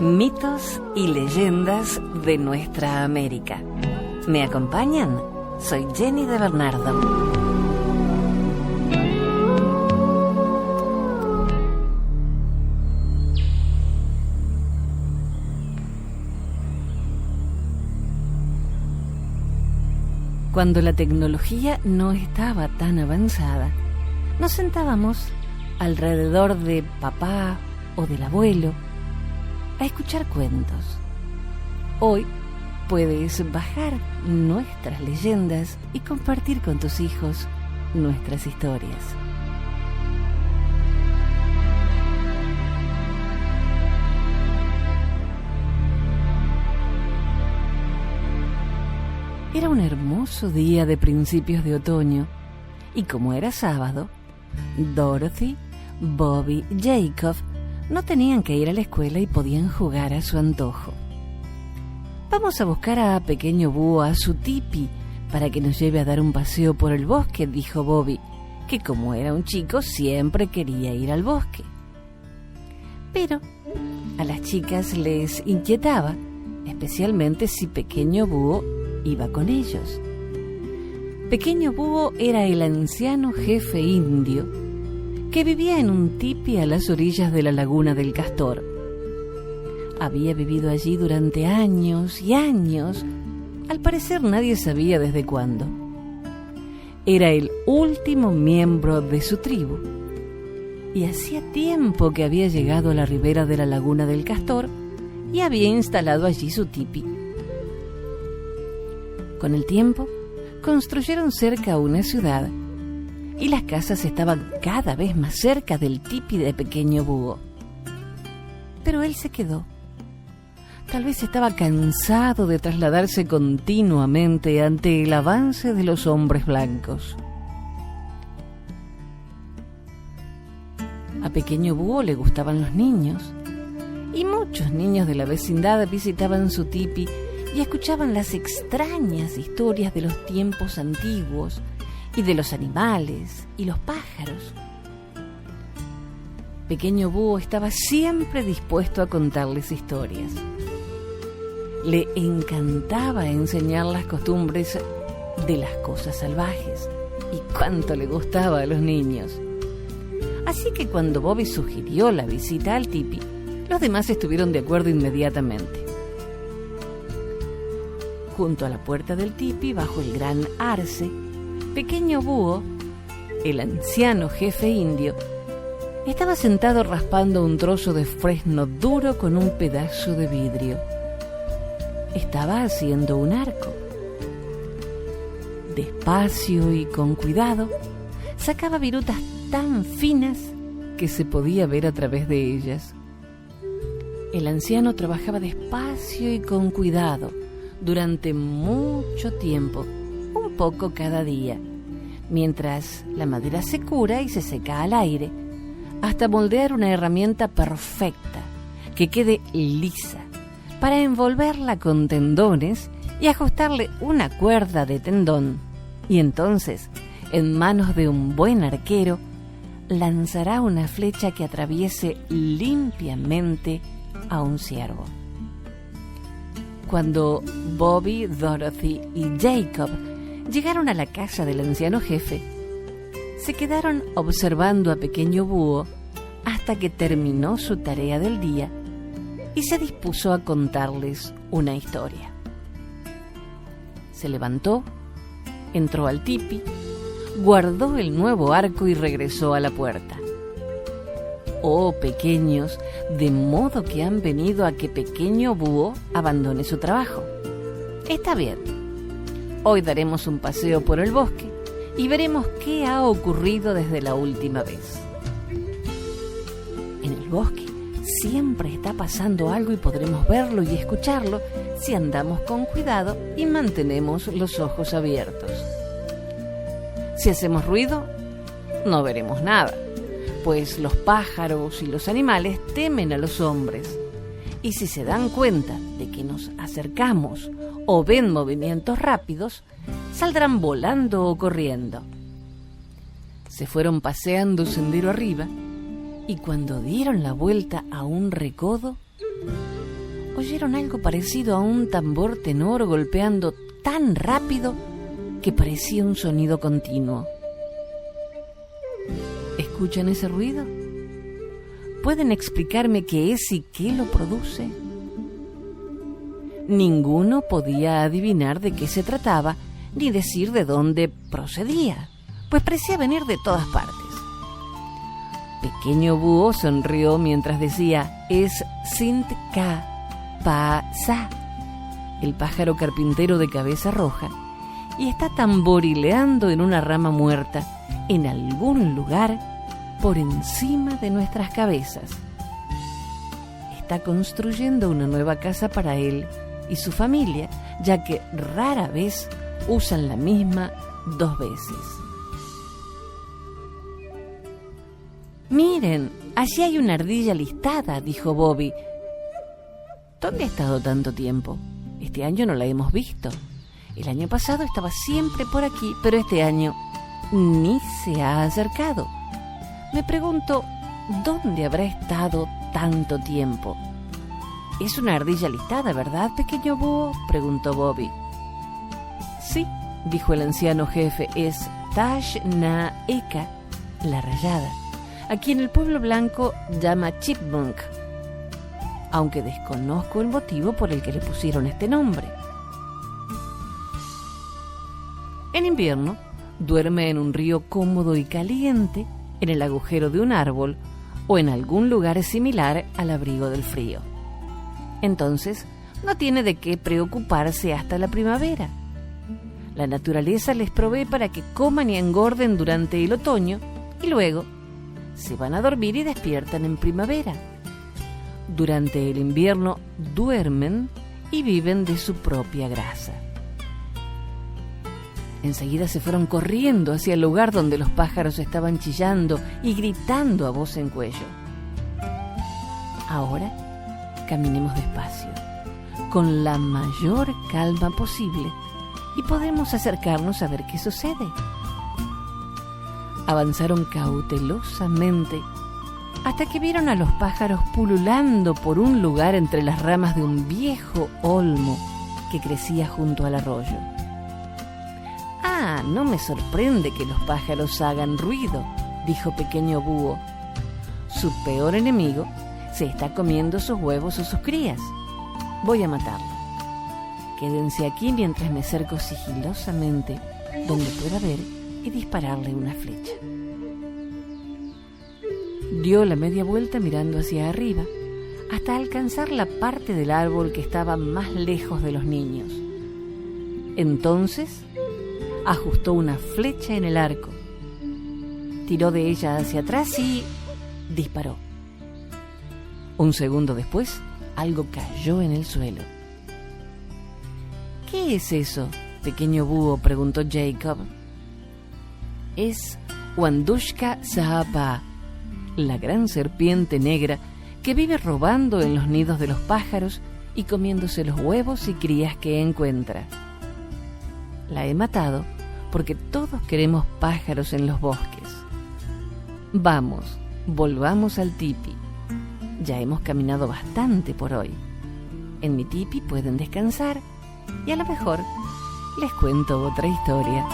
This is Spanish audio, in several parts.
Mitos y leyendas de nuestra América. ¿Me acompañan? Soy Jenny de Bernardo. Cuando la tecnología no estaba tan avanzada, nos sentábamos alrededor de papá o del abuelo a escuchar cuentos. Hoy puedes bajar nuestras leyendas y compartir con tus hijos nuestras historias. Era un hermoso día de principios de otoño y como era sábado, Dorothy, Bobby, Jacob no tenían que ir a la escuela y podían jugar a su antojo. Vamos a buscar a Pequeño Búho a su tipi para que nos lleve a dar un paseo por el bosque, dijo Bobby, que como era un chico siempre quería ir al bosque. Pero a las chicas les inquietaba, especialmente si Pequeño Búho iba con ellos. Pequeño Búho era el anciano jefe indio que vivía en un tipi a las orillas de la laguna del Castor. Había vivido allí durante años y años, al parecer nadie sabía desde cuándo. Era el último miembro de su tribu y hacía tiempo que había llegado a la ribera de la laguna del Castor y había instalado allí su tipi. Con el tiempo, construyeron cerca una ciudad y las casas estaban cada vez más cerca del tipi de Pequeño Búho. Pero él se quedó. Tal vez estaba cansado de trasladarse continuamente ante el avance de los hombres blancos. A Pequeño Búho le gustaban los niños y muchos niños de la vecindad visitaban su tipi y escuchaban las extrañas historias de los tiempos antiguos y de los animales y los pájaros. Pequeño Búho estaba siempre dispuesto a contarles historias. Le encantaba enseñar las costumbres de las cosas salvajes y cuánto le gustaba a los niños. Así que cuando Bobby sugirió la visita al tipi, los demás estuvieron de acuerdo inmediatamente. Junto a la puerta del tipi, bajo el gran arce, Pequeño Búho, el anciano jefe indio, estaba sentado raspando un trozo de fresno duro con un pedazo de vidrio. Estaba haciendo un arco. Despacio y con cuidado, sacaba virutas tan finas que se podía ver a través de ellas. El anciano trabajaba despacio y con cuidado durante mucho tiempo, un poco cada día, mientras la madera se cura y se seca al aire, hasta moldear una herramienta perfecta, que quede lisa, para envolverla con tendones y ajustarle una cuerda de tendón. Y entonces, en manos de un buen arquero, lanzará una flecha que atraviese limpiamente a un ciervo. Cuando Bobby, Dorothy y Jacob llegaron a la casa del anciano jefe, se quedaron observando a Pequeño Búho hasta que terminó su tarea del día y se dispuso a contarles una historia. Se levantó, entró al tipi, guardó el nuevo arco y regresó a la puerta. Oh, pequeños, de modo que han venido a que Pequeño Búho abandone su trabajo. Está bien. Hoy daremos un paseo por el bosque y veremos qué ha ocurrido desde la última vez. En el bosque siempre está pasando algo y podremos verlo y escucharlo si andamos con cuidado y mantenemos los ojos abiertos. Si hacemos ruido, no veremos nada, pues los pájaros y los animales temen a los hombres, y si se dan cuenta de que nos acercamos o ven movimientos rápidos, saldrán volando o corriendo. Se fueron paseando sendero arriba y cuando dieron la vuelta a un recodo, oyeron algo parecido a un tambor tenor golpeando tan rápido que parecía un sonido continuo. ¿Escuchan ese ruido? ¿Pueden explicarme qué es y qué lo produce? Ninguno podía adivinar de qué se trataba ni decir de dónde procedía, pues parecía venir de todas partes. Pequeño Búho sonrió mientras decía: es Sint-Ka-Pa-Sa, el pájaro carpintero de cabeza roja, y está tamborileando en una rama muerta en algún lugar por encima de nuestras cabezas. Está construyendo una nueva casa para él y su familia, ya que rara vez usan la misma 2 veces. Miren, allí hay una ardilla listada, dijo Bobby. ¿Dónde ha estado tanto tiempo? Este año no la hemos visto. El año pasado estaba siempre por aquí, pero este año ni se ha acercado. Me pregunto, ¿dónde habrá estado tanto tiempo? Es una ardilla listada, ¿verdad, pequeño búho?, preguntó Bobby. Sí, dijo el anciano jefe, es Tash-Na-Eka, la rayada, a quien el pueblo blanco llama chipmunk, aunque desconozco el motivo por el que le pusieron este nombre. En invierno, duerme en un río cómodo y caliente, en el agujero de un árbol o en algún lugar similar al abrigo del frío. Entonces, no tiene de qué preocuparse hasta la primavera. La naturaleza les provee para que coman y engorden durante el otoño y luego se van a dormir y despiertan en primavera. Durante el invierno duermen y viven de su propia grasa. Enseguida se fueron corriendo hacia el lugar donde los pájaros estaban chillando y gritando a voz en cuello. Ahora caminemos despacio, con la mayor calma posible, y podemos acercarnos a ver qué sucede. Avanzaron cautelosamente hasta que vieron a los pájaros pululando por un lugar entre las ramas de un viejo olmo que crecía junto al arroyo. Ah, no me sorprende que los pájaros hagan ruido, dijo pequeño búho. Su peor enemigo se está comiendo sus huevos o sus crías. Voy a matarlo. Quédense aquí mientras me acerco sigilosamente donde pueda ver y dispararle una flecha. Dio la media vuelta mirando hacia arriba hasta alcanzar la parte del árbol que estaba más lejos de los niños. Entonces ajustó una flecha en el arco, tiró de ella hacia atrás y disparó. Un segundo después, algo cayó en el suelo. ¿Qué es eso, pequeño búho?, preguntó Jacob. Es Wandushka Sahapa, la gran serpiente negra que vive robando en los nidos de los pájaros y comiéndose los huevos y crías que encuentra. La he matado porque todos queremos pájaros en los bosques. Vamos, volvamos al tipi. Ya hemos caminado bastante por hoy. En mi tipi pueden descansar y a lo mejor les cuento otra historia.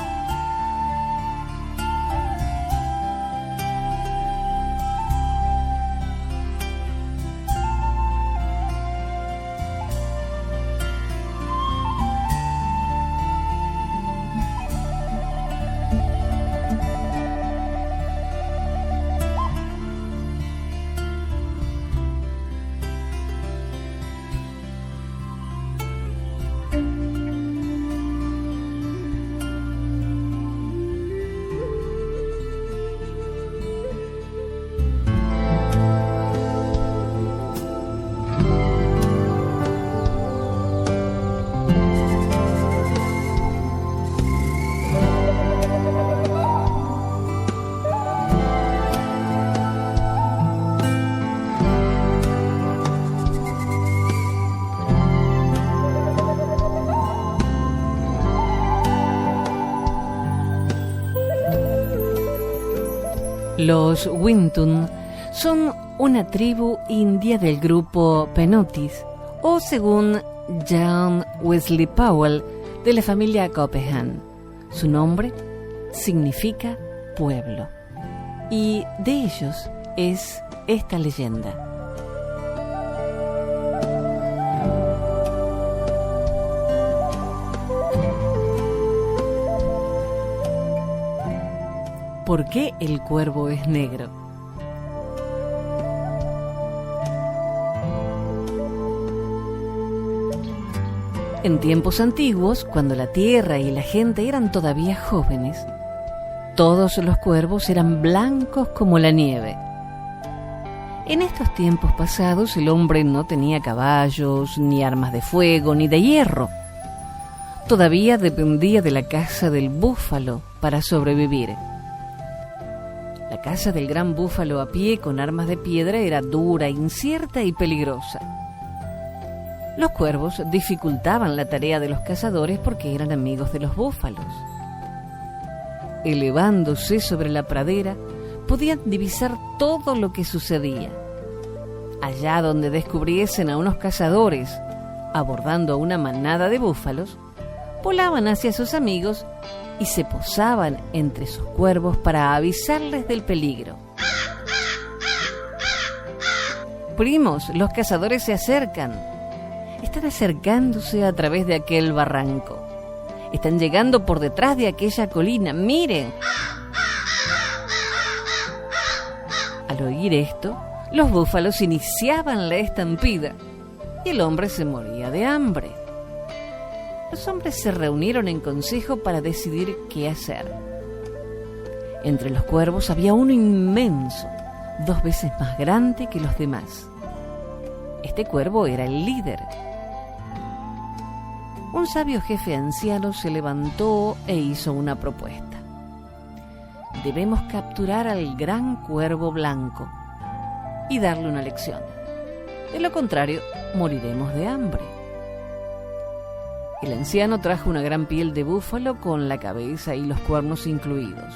Los Wintun son una tribu india del grupo Penotis o según John Wesley Powell, de la familia Copehan. Su nombre significa pueblo, y de ellos es esta leyenda. ¿Por qué el cuervo es negro? En tiempos antiguos, cuando la tierra y la gente eran todavía jóvenes, todos los cuervos eran blancos como la nieve. En estos tiempos pasados, el hombre no tenía caballos, ni armas de fuego, ni de hierro. Todavía dependía de la caza del búfalo para sobrevivir. La caza del gran búfalo a pie con armas de piedra era dura, incierta y peligrosa. Los cuervos dificultaban la tarea de los cazadores porque eran amigos de los búfalos. Elevándose sobre la pradera, podían divisar todo lo que sucedía. Allá donde descubriesen a unos cazadores abordando a una manada de búfalos, volaban hacia sus amigos y se posaban entre sus cuervos para avisarles del peligro. «Primos, los cazadores se acercan. Están acercándose a través de aquel barranco. Están llegando por detrás de aquella colina. ¡Miren!». Al oír esto, los búfalos iniciaban la estampida y el hombre se moría de hambre. Los hombres se reunieron en consejo para decidir qué hacer. Entre los cuervos había uno inmenso, 2 veces más grande que los demás. Este cuervo era el líder. Un sabio jefe anciano se levantó e hizo una propuesta. Debemos capturar al gran cuervo blanco y darle una lección. De lo contrario, moriremos de hambre. El anciano trajo una gran piel de búfalo con la cabeza y los cuernos incluidos.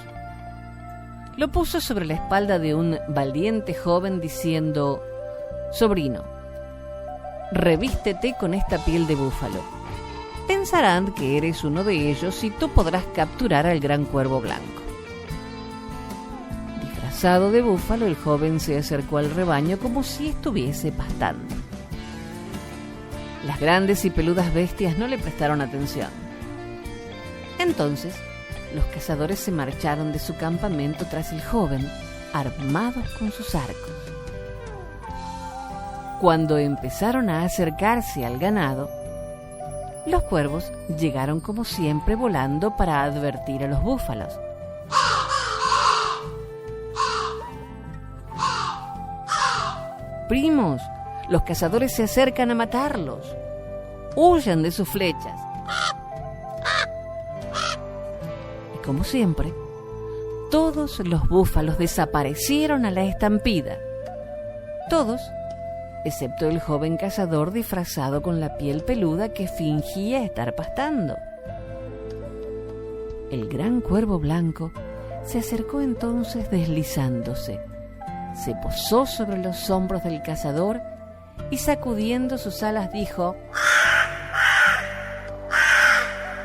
Lo puso sobre la espalda de un valiente joven diciendo: «Sobrino, revístete con esta piel de búfalo. Pensarán que eres uno de ellos y tú podrás capturar al gran cuervo blanco». Disfrazado de búfalo, el joven se acercó al rebaño como si estuviese pastando. Las grandes y peludas bestias no le prestaron atención. Entonces, los cazadores se marcharon de su campamento tras el joven, armados con sus arcos. Cuando empezaron a acercarse al ganado, los cuervos llegaron como siempre volando para advertir a los búfalos. «Primos, los cazadores se acercan a matarlos. Huyan de sus flechas». Y como siempre, todos los búfalos desaparecieron a la estampida. Todos, excepto el joven cazador disfrazado con la piel peluda que fingía estar pastando. El gran cuervo blanco se acercó entonces deslizándose. Se posó sobre los hombros del cazador y sacudiendo sus alas dijo: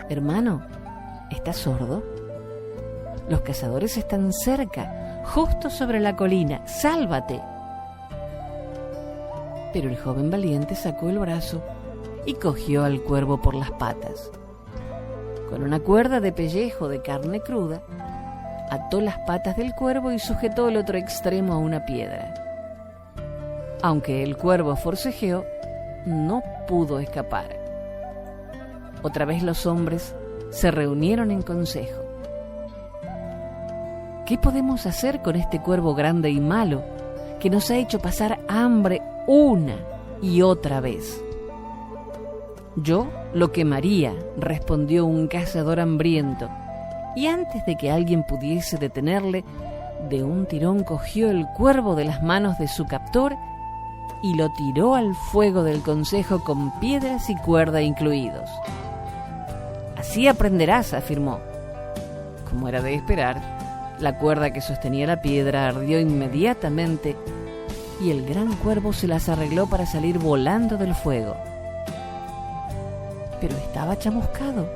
«Hermano, ¿estás sordo? Los cazadores están cerca, justo sobre la colina. ¡Sálvate!». Pero el joven valiente sacó el brazo y cogió al cuervo por las patas. Con una cuerda de pellejo de carne cruda, ató las patas del cuervo y sujetó el otro extremo a una piedra. Aunque el cuervo forcejeó, no pudo escapar. Otra vez los hombres se reunieron en consejo. ¿Qué podemos hacer con este cuervo grande y malo que nos ha hecho pasar hambre una y otra vez? «Yo lo quemaría», respondió un cazador hambriento, y antes de que alguien pudiese detenerle, de un tirón cogió el cuervo de las manos de su captor y lo tiró al fuego del consejo con piedras y cuerda incluidos. «Así aprenderás», afirmó. Como era de esperar, la cuerda que sostenía la piedra ardió inmediatamente y el gran cuervo se las arregló para salir volando del fuego. Pero estaba chamuscado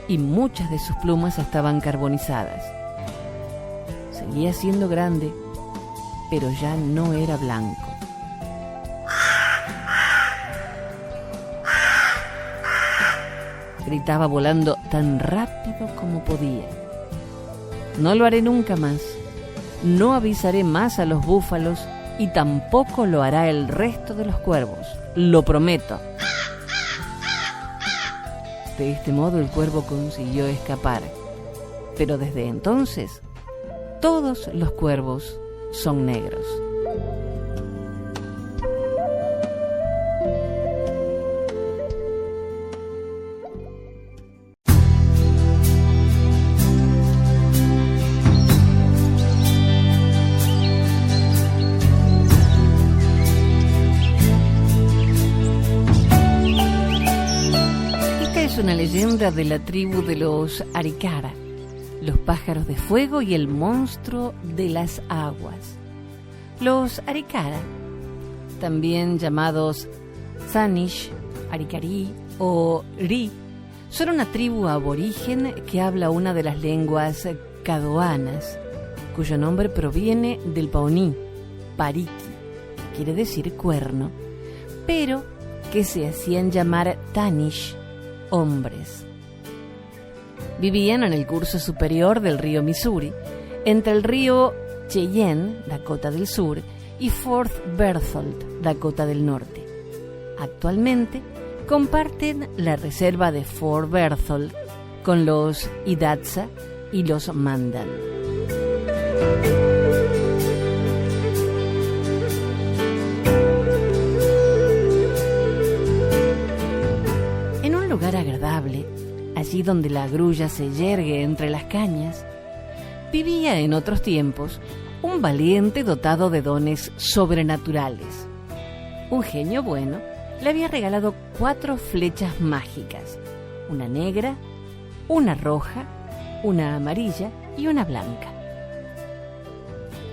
y muchas de sus plumas estaban carbonizadas. Seguía siendo grande, pero ya no era blanco. Gritaba volando tan rápido como podía. No lo haré nunca más. No avisaré más a los búfalos y tampoco lo hará el resto de los cuervos. Lo prometo. De este modo el cuervo consiguió escapar. Pero desde entonces, todos los cuervos son negros. Una leyenda de la tribu de los Arikara, los pájaros de fuego y el monstruo de las aguas. Los Arikara, también llamados Sanish, Arikari o Ri, son una tribu aborigen que habla una de las lenguas cadoanas, cuyo nombre proviene del paoní, pariki, que quiere decir cuerno, pero que se hacían llamar Tanish, hombres. Vivían en el curso superior del río Missouri, entre el río Cheyenne, Dakota del Sur, y Fort Berthold, Dakota del Norte. Actualmente comparten la reserva de Fort Berthold con los Hidatsa y los Mandan. Lugar agradable, allí donde la grulla se yergue entre las cañas, vivía en otros tiempos un valiente dotado de dones sobrenaturales. Un genio bueno le había regalado 4 flechas mágicas, una negra, una roja, una amarilla y una blanca.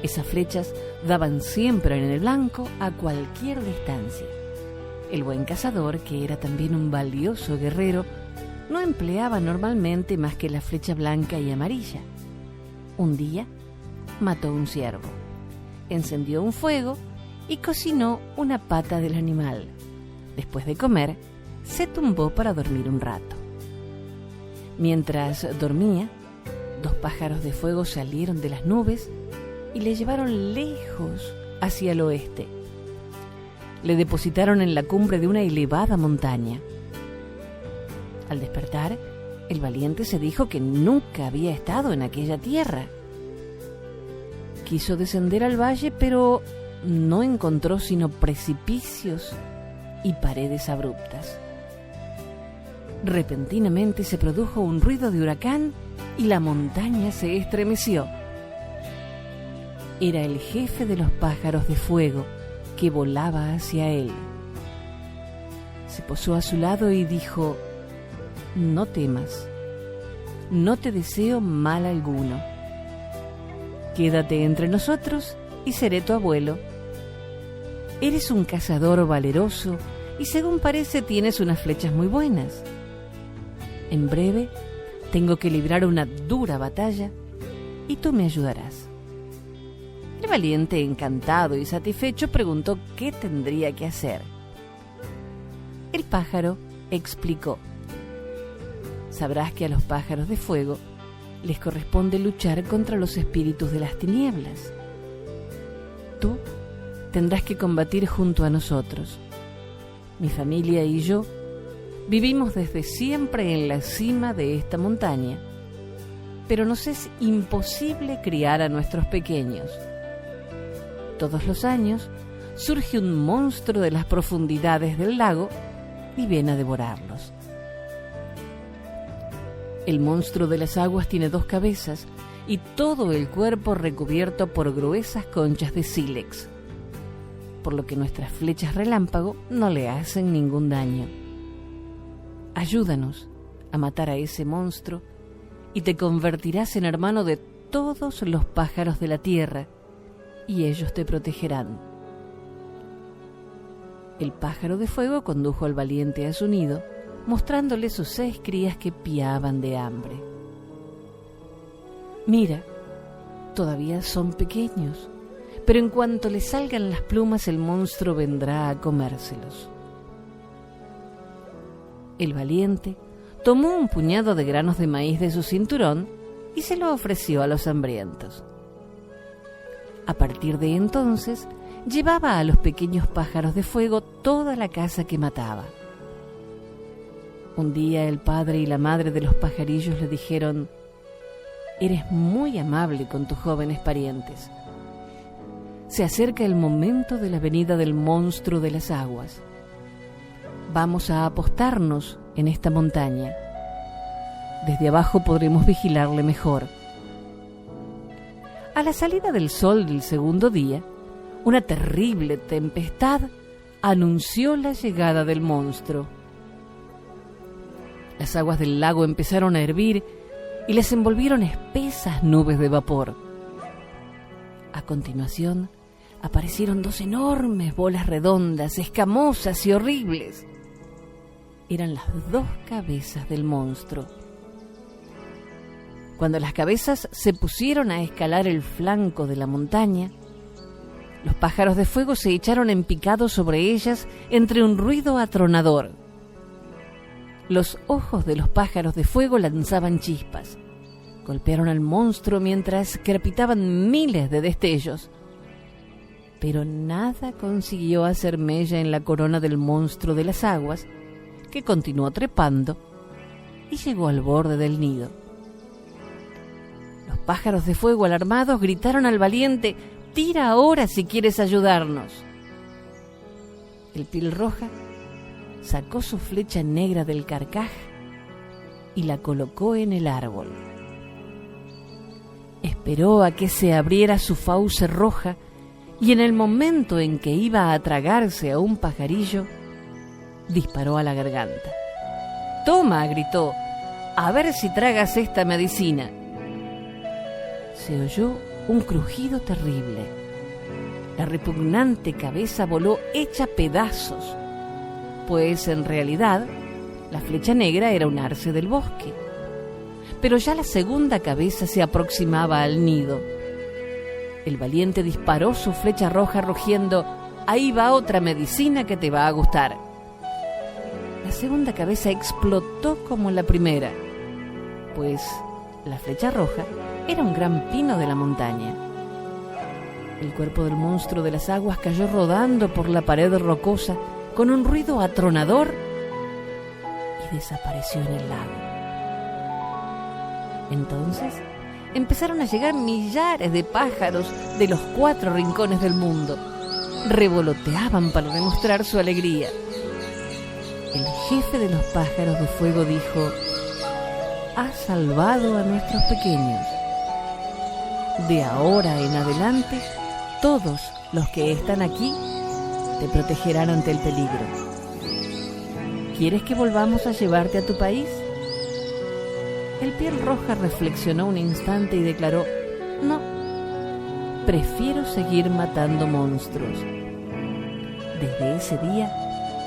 Esas flechas daban siempre en el blanco a cualquier distancia. El buen cazador, que era también un valioso guerrero, no empleaba normalmente más que la flecha blanca y amarilla. Un día mató un ciervo, encendió un fuego y cocinó una pata del animal. Después de comer, se tumbó para dormir un rato. Mientras dormía, 2 pájaros de fuego salieron de las nubes y le llevaron lejos hacia el oeste. Le depositaron en la cumbre de una elevada montaña. Al despertar, el valiente se dijo que nunca había estado en aquella tierra. Quiso descender al valle, pero no encontró sino precipicios y paredes abruptas. Repentinamente se produjo un ruido de huracán y la montaña se estremeció. Era el jefe de los pájaros de fuego, que volaba hacia él. Se posó a su lado y dijo: «No temas, no te deseo mal alguno. Quédate entre nosotros y seré tu abuelo. Eres un cazador valeroso y según parece tienes unas flechas muy buenas. En breve tengo que librar una dura batalla y tú me ayudarás». El valiente, encantado y satisfecho, preguntó qué tendría que hacer. El pájaro explicó: «Sabrás que a los pájaros de fuego les corresponde luchar contra los espíritus de las tinieblas. Tú tendrás que combatir junto a nosotros. Mi familia y yo vivimos desde siempre en la cima de esta montaña, pero nos es imposible criar a nuestros pequeños. Todos los años surge un monstruo de las profundidades del lago y viene a devorarlos. El monstruo de las aguas tiene 2 cabezas y todo el cuerpo recubierto por gruesas conchas de sílex, por lo que nuestras flechas relámpago no le hacen ningún daño. Ayúdanos a matar a ese monstruo y te convertirás en hermano de todos los pájaros de la tierra, y ellos te protegerán. El pájaro de fuego condujo al valiente a su nido, mostrándole sus 6 crías que piaban de hambre. Mira, todavía son pequeños, pero en cuanto les salgan las plumas el monstruo vendrá a comérselos. El valiente tomó un puñado de granos de maíz de su cinturón y se lo ofreció a los hambrientos. A partir de entonces, llevaba a los pequeños pájaros de fuego toda la caza que mataba. Un día el padre y la madre de los pajarillos le dijeron: «Eres muy amable con tus jóvenes parientes. Se acerca el momento de la venida del monstruo de las aguas. Vamos a apostarnos en esta montaña. Desde abajo podremos vigilarle mejor». A la salida del sol del segundo día, una terrible tempestad anunció la llegada del monstruo. Las aguas del lago empezaron a hervir y les envolvieron espesas nubes de vapor. A continuación, aparecieron 2 enormes bolas redondas, escamosas y horribles. Eran las 2 cabezas del monstruo. Cuando las cabezas se pusieron a escalar el flanco de la montaña, los pájaros de fuego se echaron en picado sobre ellas entre un ruido atronador. Los ojos de los pájaros de fuego lanzaban chispas. Golpearon al monstruo mientras crepitaban miles de destellos. Pero nada consiguió hacer mella en la corona del monstruo de las aguas, que continuó trepando y llegó al borde del nido. Los pájaros de fuego alarmados gritaron al valiente: «Tira ahora si quieres ayudarnos». El piel roja sacó su flecha negra del carcaj y la colocó en el árbol. Esperó a que se abriera su fauce roja y en el momento en que iba a tragarse a un pajarillo, disparó a la garganta. «Toma», gritó, «a ver si tragas esta medicina». Se oyó un crujido terrible. La repugnante cabeza voló hecha pedazos, pues en realidad la flecha negra era un arce del bosque. Pero ya la segunda cabeza se aproximaba al nido. El valiente disparó su flecha roja rugiendo: «Ahí va otra medicina que te va a gustar». La segunda cabeza explotó como la primera, pues la flecha roja era un gran pino de la montaña. El cuerpo del monstruo de las aguas cayó rodando por la pared rocosa con un ruido atronador y desapareció en el lago. Entonces empezaron a llegar millares de pájaros de los 4 rincones del mundo. Revoloteaban para demostrar su alegría. El jefe de los pájaros de fuego dijo: «Has salvado a nuestros pequeños. De ahora en adelante, todos los que están aquí te protegerán ante el peligro. ¿Quieres que volvamos a llevarte a tu país?». El piel roja reflexionó un instante y declaró: «No, prefiero seguir matando monstruos». Desde ese día,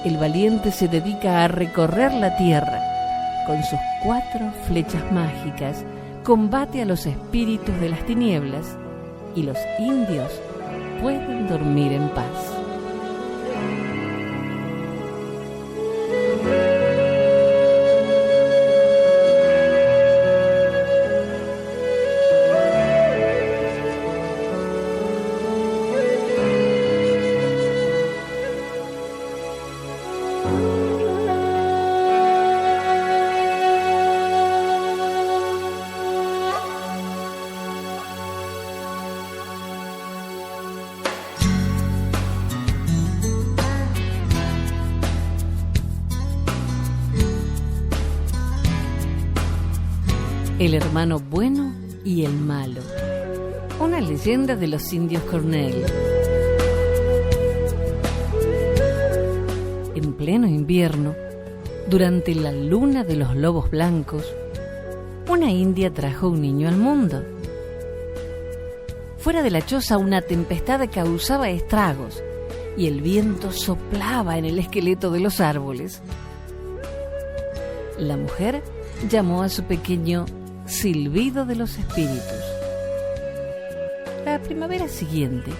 el valiente se dedica a recorrer la tierra. Con sus 4 flechas mágicas, combate a los espíritus de las tinieblas y los indios pueden dormir en paz. El hermano bueno y el malo. Una leyenda de los indios Cornell. En pleno invierno, durante la luna de los lobos blancos, una india trajo un niño al mundo. Fuera de la choza una tempestad causaba estragos y el viento soplaba en el esqueleto de los árboles. La mujer llamó a su pequeño silbido de los espíritus. La primavera siguiente,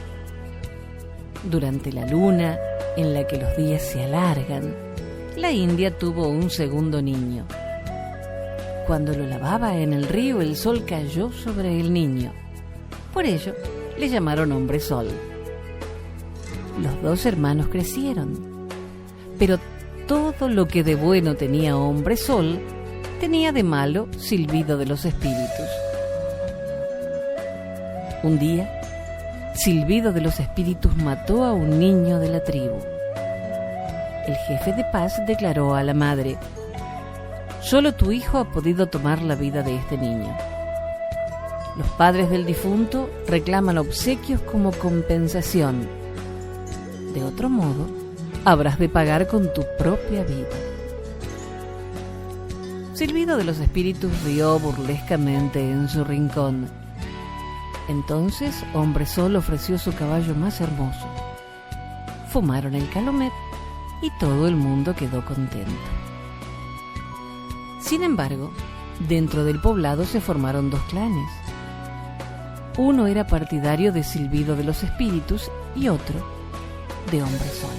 durante la luna en la que los días se alargan, la india tuvo un segundo niño. Cuando lo lavaba en el río, el sol cayó sobre el niño. Por ello, le llamaron Hombre Sol. Los dos hermanos crecieron, pero todo lo que de bueno tenía Hombre Sol, tenía de malo Silbido de los Espíritus. Un día, Silbido de los Espíritus mató a un niño de la tribu. El jefe de paz declaró a la madre: «Solo tu hijo ha podido tomar la vida de este niño. Los padres del difunto reclaman obsequios como compensación. De otro modo, habrás de pagar con tu propia vida». Silbido de los Espíritus rió burlescamente en su rincón. Entonces Hombre Sol ofreció su caballo más hermoso. Fumaron el calumet y todo el mundo quedó contento. Sin embargo, dentro del poblado se formaron dos clanes. Uno era partidario de Silbido de los Espíritus y otro de Hombre Sol.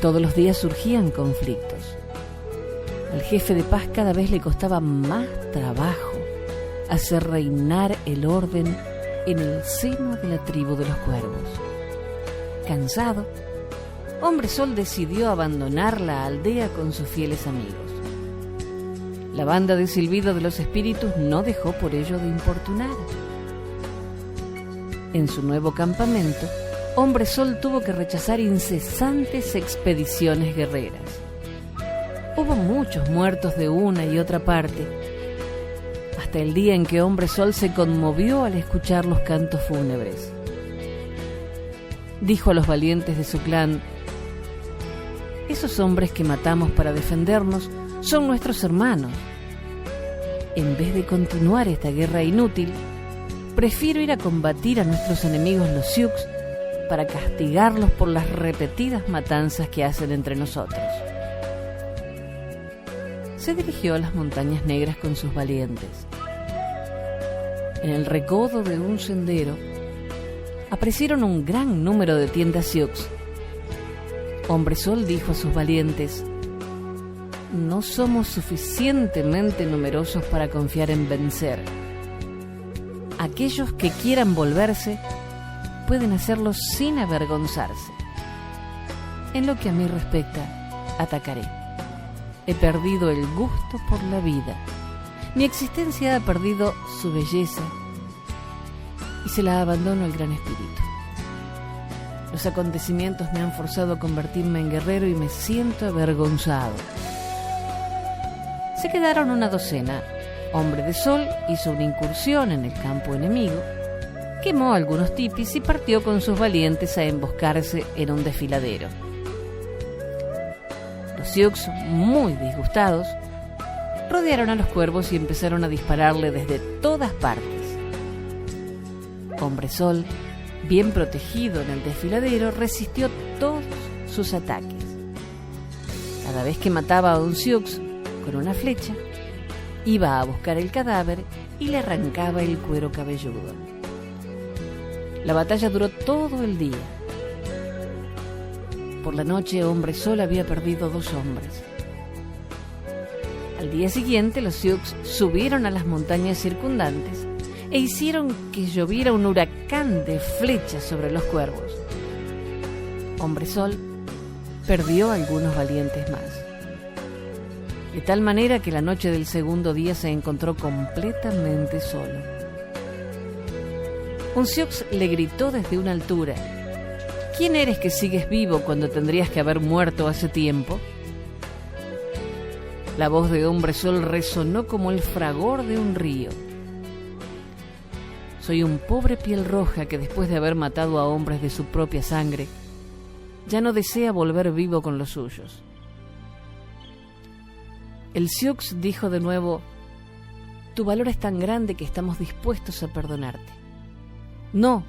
Todos los días surgían conflictos. Al jefe de paz cada vez le costaba más trabajo hacer reinar el orden en el seno de la tribu de los cuervos. Cansado, Hombre Sol decidió abandonar la aldea con sus fieles amigos. La banda de Silbido de los Espíritus no dejó por ello de importunar. En su nuevo campamento, Hombre Sol tuvo que rechazar incesantes expediciones guerreras. Hubo muchos muertos de una y otra parte, hasta el día en que Hombre Sol se conmovió al escuchar los cantos fúnebres. Dijo a los valientes de su clan: «Esos hombres que matamos para defendernos son nuestros hermanos. En vez de continuar esta guerra inútil, prefiero ir a combatir a nuestros enemigos los Sioux para castigarlos por las repetidas matanzas que hacen entre nosotros». Se dirigió a las Montañas Negras con sus valientes. En el recodo de un sendero aparecieron un gran número de tiendas Sioux. Hombre Sol dijo a sus valientes: «No somos suficientemente numerosos para confiar en vencer. Aquellos que quieran volverse pueden hacerlo sin avergonzarse. En lo que a mí respecta, atacaré. He perdido el gusto por la vida. Mi existencia ha perdido su belleza y se la abandono al Gran Espíritu. Los acontecimientos me han forzado a convertirme en guerrero y me siento avergonzado». Se quedaron una docena. Hombre de Sol hizo una incursión en el campo enemigo, quemó algunos tipis y partió con sus valientes a emboscarse en un desfiladero. Los Sioux, muy disgustados, rodearon a los cuervos y empezaron a dispararle desde todas partes. Hombre Sol, bien protegido en el desfiladero, resistió todos sus ataques. Cada vez que mataba a un Sioux con una flecha, iba a buscar el cadáver y le arrancaba el cuero cabelludo. La batalla duró todo el día. Por la noche, Hombre Sol había perdido 2 hombres. Al día siguiente, los Sioux subieron a las montañas circundantes e hicieron que lloviera un huracán de flechas sobre los cuervos. Hombre Sol perdió a algunos valientes más, de tal manera que la noche del segundo día se encontró completamente solo. Un Sioux le gritó desde una altura: «¿Quién eres que sigues vivo cuando tendrías que haber muerto hace tiempo?». La voz de Hombre Sol resonó como el fragor de un río. «Soy un pobre piel roja que después de haber matado a hombres de su propia sangre, ya no desea volver vivo con los suyos». El Sioux dijo de nuevo: «Tu valor es tan grande que estamos dispuestos a perdonarte». «No,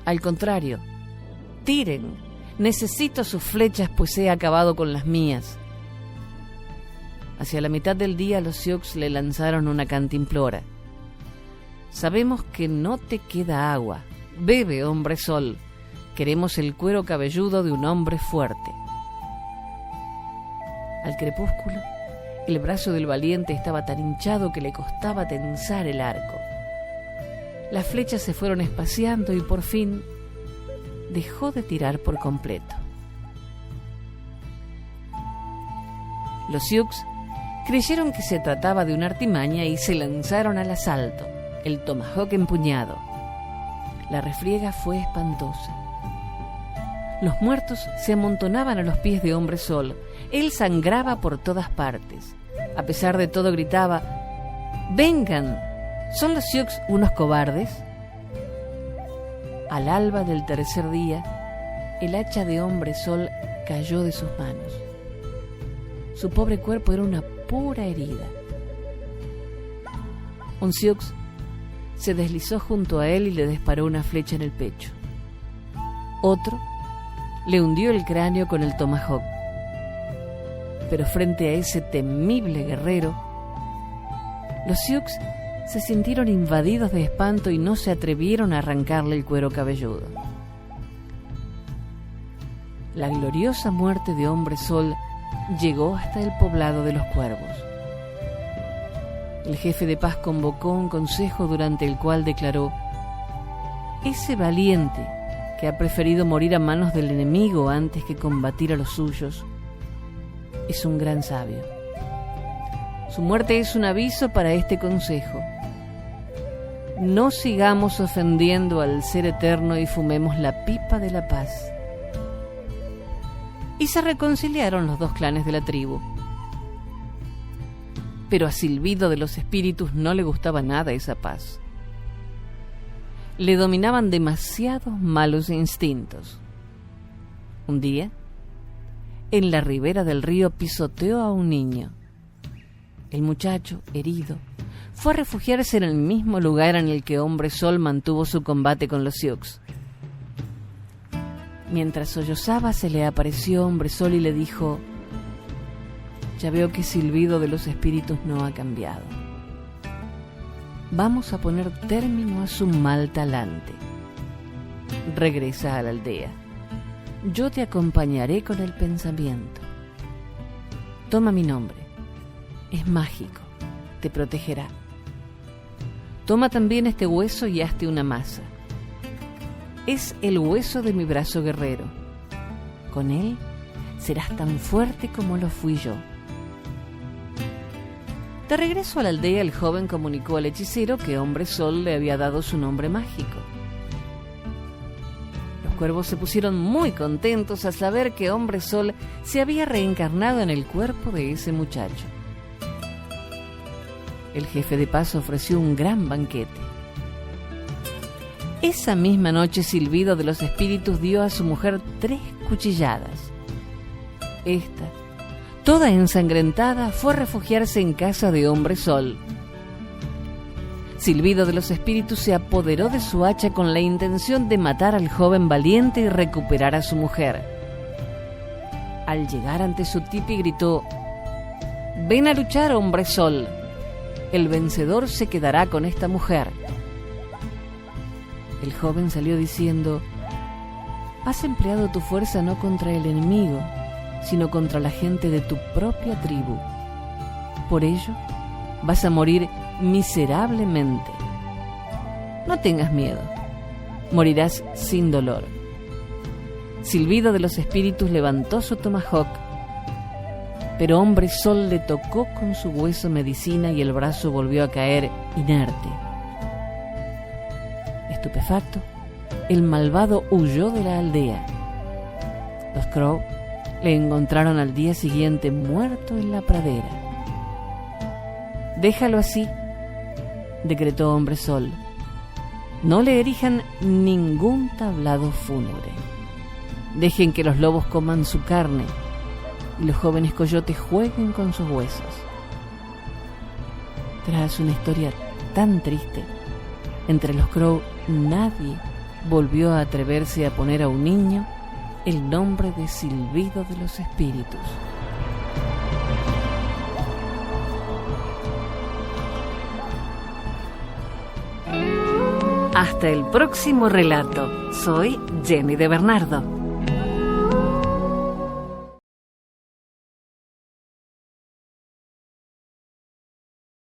al contrario, tiren. Necesito sus flechas, pues he acabado con las mías. Hacia la mitad del día los Sioux le lanzaron una cantimplora. Sabemos que no te queda agua. Bebe, hombre sol. Queremos el cuero cabelludo de un hombre fuerte. Al crepúsculo, el brazo del valiente estaba tan hinchado que le costaba tensar el arco. Las flechas se fueron espaciando y por fin dejó de tirar por completo. Los Sioux creyeron que se trataba de una artimaña y se lanzaron al asalto, el tomahawk empuñado. La refriega fue espantosa. Los muertos se amontonaban a los pies de Hombre Sol. Él sangraba por todas partes. A pesar de todo gritaba: ¡vengan! ¿Son los Sioux unos cobardes? Al alba del tercer día, el hacha de Hombre Sol cayó de sus manos. Su pobre cuerpo era una pura herida. Un Sioux se deslizó junto a él y le disparó una flecha en el pecho. Otro le hundió el cráneo con el tomahawk. Pero frente a ese temible guerrero, los Sioux se sintieron invadidos de espanto y no se atrevieron a arrancarle el cuero cabelludo. La gloriosa muerte de Hombre Sol llegó hasta el poblado de los Cuervos. El jefe de paz convocó un consejo durante el cual declaró: ese valiente que ha preferido morir a manos del enemigo antes que combatir a los suyos es un gran sabio. Su muerte es un aviso para este consejo. No sigamos ofendiendo al Ser Eterno y fumemos la pipa de la paz. Y se reconciliaron los dos clanes de la tribu. Pero a Silbido de los Espíritus no le gustaba nada esa paz. Le dominaban demasiados malos instintos. Un día, en la ribera del río pisoteó a un niño. El muchacho, herido, fue a refugiarse en el mismo lugar en el que Hombre Sol mantuvo su combate con los Sioux. Mientras sollozaba, se le apareció Hombre Sol y le dijo: ya veo que Silbido de los Espíritus no ha cambiado. Vamos a poner término a su mal talante. Regresa a la aldea. Yo te acompañaré con el pensamiento. Toma mi nombre. Es mágico. Te protegerá. Toma también este hueso y hazte una masa. Es el hueso de mi brazo guerrero. Con él serás tan fuerte como lo fui yo. De regreso a la aldea, el joven comunicó al hechicero que Hombre Sol le había dado su nombre mágico. Los cuervos se pusieron muy contentos al saber que Hombre Sol se había reencarnado en el cuerpo de ese muchacho. El jefe de paz ofreció un gran banquete. Esa misma noche, Silbido de los Espíritus dio a su mujer 3 cuchilladas. Esta, toda ensangrentada, fue a refugiarse en casa de Hombre Sol. Silbido de los Espíritus se apoderó de su hacha con la intención de matar al joven valiente y recuperar a su mujer. Al llegar ante su tipi gritó: ven a luchar, Hombre Sol. El vencedor se quedará con esta mujer. El joven salió diciendo: has empleado tu fuerza no contra el enemigo, sino contra la gente de tu propia tribu. Por ello, vas a morir miserablemente. No tengas miedo, morirás sin dolor. Silbido de los Espíritus levantó su tomahawk, pero Hombre Sol le tocó con su hueso medicina y el brazo volvió a caer inerte. Estupefacto, el malvado huyó de la aldea. Los Crow le encontraron al día siguiente muerto en la pradera. Déjalo así, decretó Hombre Sol. No le erijan ningún tablado fúnebre. Dejen que los lobos coman su carne y los jóvenes coyotes jueguen con sus huesos. Tras una historia tan triste, entre los Crow nadie volvió a atreverse a poner a un niño el nombre de Silbido de los Espíritus. Hasta el próximo relato. Soy Jenny de Bernardo.